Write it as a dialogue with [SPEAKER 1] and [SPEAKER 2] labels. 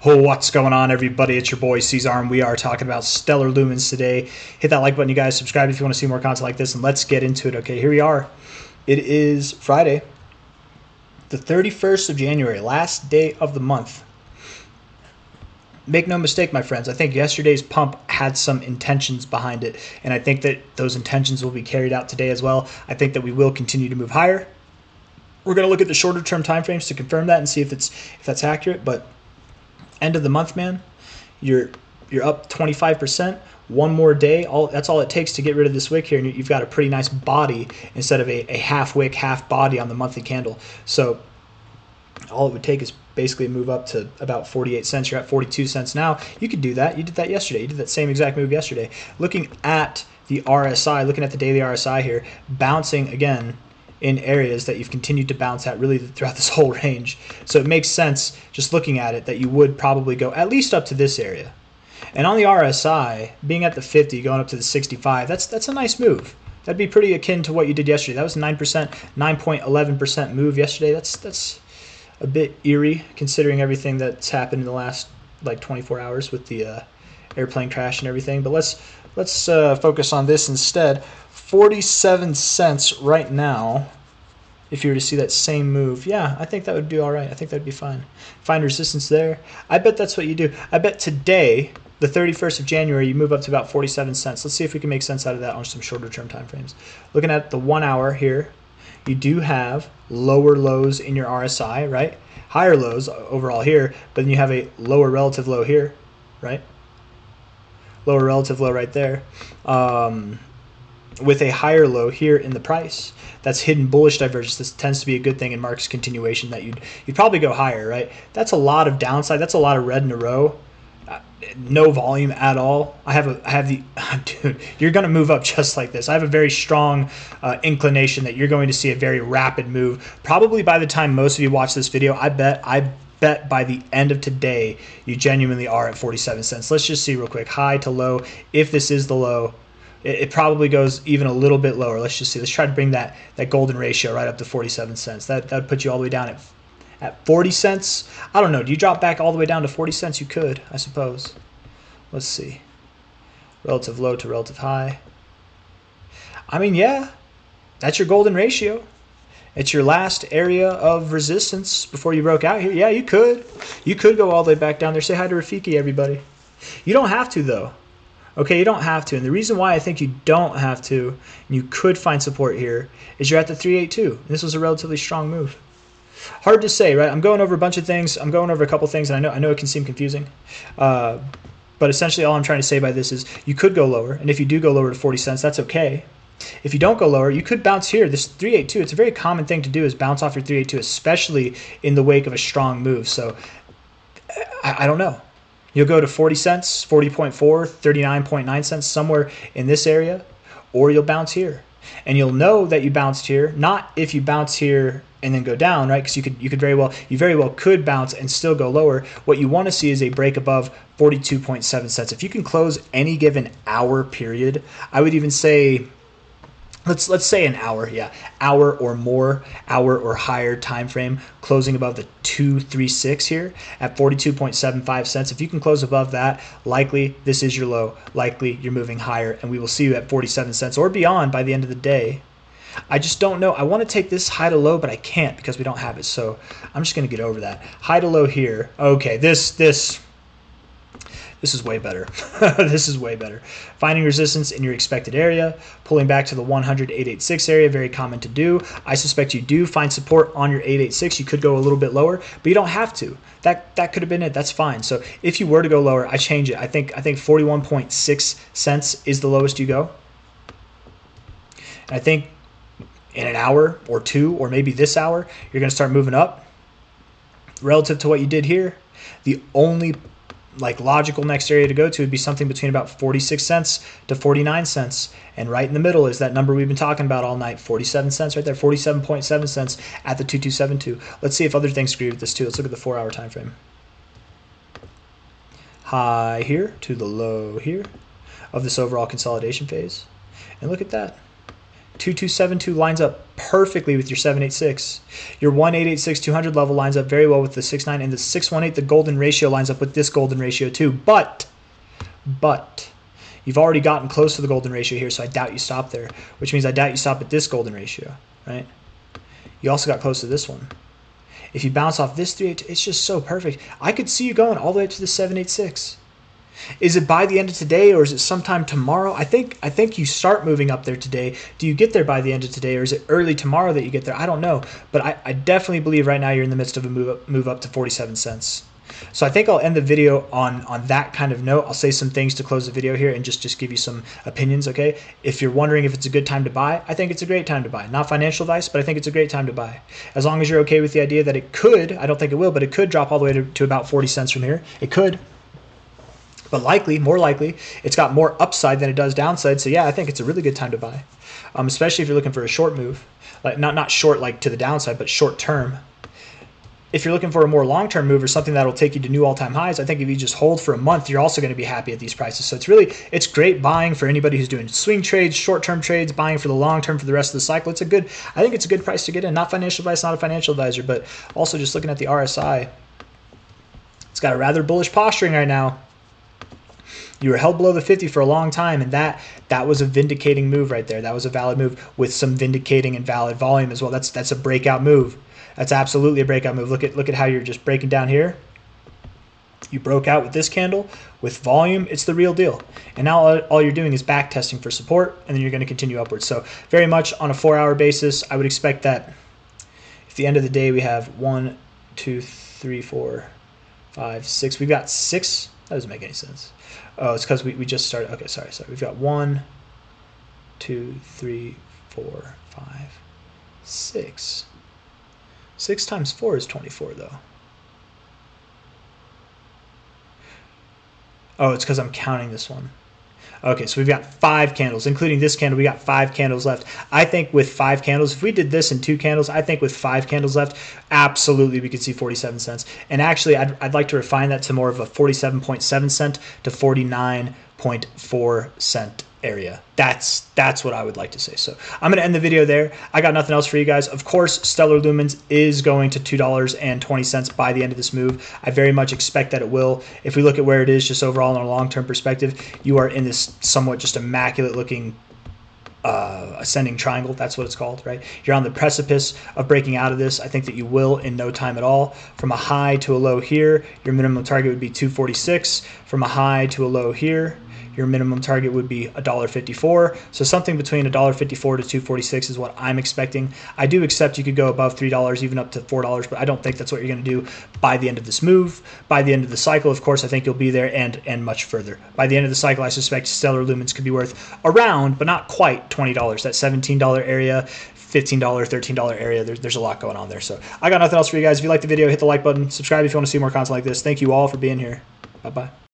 [SPEAKER 1] Oh, what's going on, everybody? It's your boy C-Zar, and we are talking about stellar lumens today. Hit that like button, you guys. Subscribe if you want to see more content like this, and let's get into it. Okay, here we are. It is Friday, the 31st of January, last day of the month. Make no mistake, my friends, I think yesterday's pump had some intentions behind it, and I think that those intentions will be carried out today as well. I think that we will continue to move higher. We're going to look at the shorter term time frames to confirm that and see if that's accurate, but end of the month, man, you're up 25%. One more day, that's all it takes to get rid of this wick here, and you've got a pretty nice body instead of a half wick, half body on the monthly candle. So all it would take is basically move up to about 48 cents. You're at 42 cents now. You could do that. You did that yesterday. You did that same exact move yesterday. Looking at the RSI, looking at the daily RSI here, bouncing again in areas that you've continued to bounce at really throughout this whole range. So it makes sense just looking at it that you would probably go at least up to this area. And on the RSI, being at the 50, going up to the 65, that's a nice move. That'd be pretty akin to what you did yesterday. That was 9%, 9.11% move yesterday. That's a bit eerie considering everything that's happened in the last like 24 hours with the airplane crash and everything. But let's focus on this instead. 47 cents right now. If you were to see that same move, yeah, I think that would be all right. I think that'd be fine. Find resistance there. I bet that's what you do. I bet today, the 31st of January, you move up to about 47 cents. Let's see if we can make sense out of that on some shorter term time frames. Looking at the 1 hour here, you do have lower lows in your RSI, right? Higher lows overall here, but then you have a lower relative low here, right? Lower relative low right there. With a higher low here in the price. That's hidden bullish divergence. This tends to be a good thing in market's continuation, that you'd probably go higher, right? That's a lot of downside. That's a lot of red in a row. No volume at all. I have the dude, you're going to move up just like this. I have a very strong inclination that you're going to see a very rapid move. Probably by the time most of you watch this video, I bet by the end of today you genuinely are at 47 cents. Let's just see real quick, high to low. If this is the low, it probably goes even a little bit lower. Let's just see. Let's try to bring that golden ratio right up to 47 cents. That would put you all the way down at 40 cents. I don't know. Do you drop back all the way down to 40 cents? You could, I suppose. Let's see. Relative low to relative high. I mean, yeah, that's your golden ratio. It's your last area of resistance before you broke out here. Yeah, you could. You could go all the way back down there. Say hi to Rafiki, everybody. You don't have to, though. Okay, you don't have to. And the reason why I think you don't have to, and you could find support here, is you're at the 382. And this was a relatively strong move. Hard to say, right? I'm going over a bunch of things. I'm going over a couple things, and I know it can seem confusing. But essentially all I'm trying to say by this is you could go lower. And if you do go lower to 40 cents, that's okay. If you don't go lower, you could bounce here. This 382, it's a very common thing to do, is bounce off your 382, especially in the wake of a strong move. So I don't know. You'll go to 40 cents, 40.4, 39.9 cents, somewhere in this area, or you'll bounce here. And you'll know that you bounced here, not if you bounce here and then go down, right? Because you very well could bounce and still go lower. What you want to see is a break above 42.7 cents. If you can close any given hour period, I would even say, let's say an hour, yeah, hour or more, hour or higher time frame, closing above the 236 here at 42.75 cents. If you can close above that, likely this is your low, likely you're moving higher, and we will see you at 47 cents or beyond by the end of the day. I just don't know. I want to take this high to low, but I can't because we don't have it. So I'm just going to get over that. High to low here. Okay, this is way better. This is way better. Finding resistance in your expected area, pulling back to the 100.886 area, very common to do. I suspect you do find support on your 886. You could go a little bit lower, but you don't have to. That could have been it. That's fine. So if you were to go lower, I change it. I think 41.6 cents is the lowest you go. And I think in an hour or two, or maybe this hour, you're going to start moving up relative to what you did here. The only logical next area to go to would be something between about 46 cents to 49 cents, and right in the middle is that number we've been talking about all night, 47 cents right there, 47.7 cents at the 2272. Let's see if other things agree with this too. Let's look at the 4-hour time frame. High here to the low here of this overall consolidation phase, and look at that. 2272 lines up perfectly with your 786. Your 1886 200 level lines up very well with the 69, and the 618, the golden ratio, lines up with this golden ratio too. But you've already gotten close to the golden ratio here, so I doubt you stop there, which means I doubt you stop at this golden ratio, right? You also got close to this one. If you bounce off this 382, it's just so perfect. I could see you going all the way to the 786. Is it by the end of today, or is it sometime tomorrow? I think you start moving up there today. Do you get there by the end of today, or is it early tomorrow that you get there? I don't know, but I definitely believe right now you're in the midst of a move up to 47 cents. So I think I'll end the video on that kind of note. I'll say some things to close the video here and just give you some opinions, okay? If you're wondering if it's a good time to buy, I think it's a great time to buy. Not financial advice, but I think it's a great time to buy. As long as you're okay with the idea that it could, I don't think it will, but it could drop all the way to about 40 cents from here. It could. But likely, more likely, it's got more upside than it does downside. So yeah, I think it's a really good time to buy, especially if you're looking for a short move, like not short like to the downside, but short term. If you're looking for a more long-term move or something that'll take you to new all-time highs, I think if you just hold for a month, you're also going to be happy at these prices. So it's great buying for anybody who's doing swing trades, short-term trades, buying for the long term for the rest of the cycle. I think it's a good price to get in. Not financial advice, not a financial advisor, but also just looking at the RSI, it's got a rather bullish posturing right now. You were held below the 50 for a long time, and that was a vindicating move right there. That was a valid move with some vindicating and valid volume as well. That's a breakout move. That's absolutely a breakout move. Look at how you're just breaking down here. You broke out with this candle with volume. It's the real deal. And now all you're doing is back testing for support, and then you're going to continue upwards. So very much on a 4-hour basis, I would expect that at the end of the day we have 1, 2, 3, 4, 5, 6. We've got 6. That doesn't make any sense. Oh, it's because we just started. Okay, sorry. We've got 1, 2, 3, 4, 5, 6. 6 times 4 is 24, though. Oh, it's because I'm counting this one. Okay, so we've got 5 candles, including this candle. We got 5 candles left. I think with 5 candles, if we did this in 2 candles, I think with 5 candles left, absolutely we could see 47 cents. And actually, I'd like to refine that to more of a 47.7 cent to 49.4 cent area. That's what I would like to say. So I'm going to end the video there. I got nothing else for you guys. Of course, Stellar Lumens is going to $2.20 by the end of this move. I very much expect that it will. If we look at where it is just overall on a long-term perspective, you are in this somewhat just immaculate looking ascending triangle. That's what it's called, right? You're on the precipice of breaking out of this. I think that you will in no time at all. From a high to a low here, your minimum target would be 246. From a high to a low here, your minimum target would be $1.54. So something between $1.54 to $2.46 is what I'm expecting. I do accept you could go above $3, even up to $4, but I don't think that's what you're going to do by the end of this move. By the end of the cycle, of course, I think you'll be there and much further. By the end of the cycle, I suspect Stellar Lumens could be worth around, but not quite $20. That $17 area, $15, $13 area. There's a lot going on there. So I got nothing else for you guys. If you like the video, hit the like button. Subscribe if you want to see more content like this. Thank you all for being here. Bye-bye.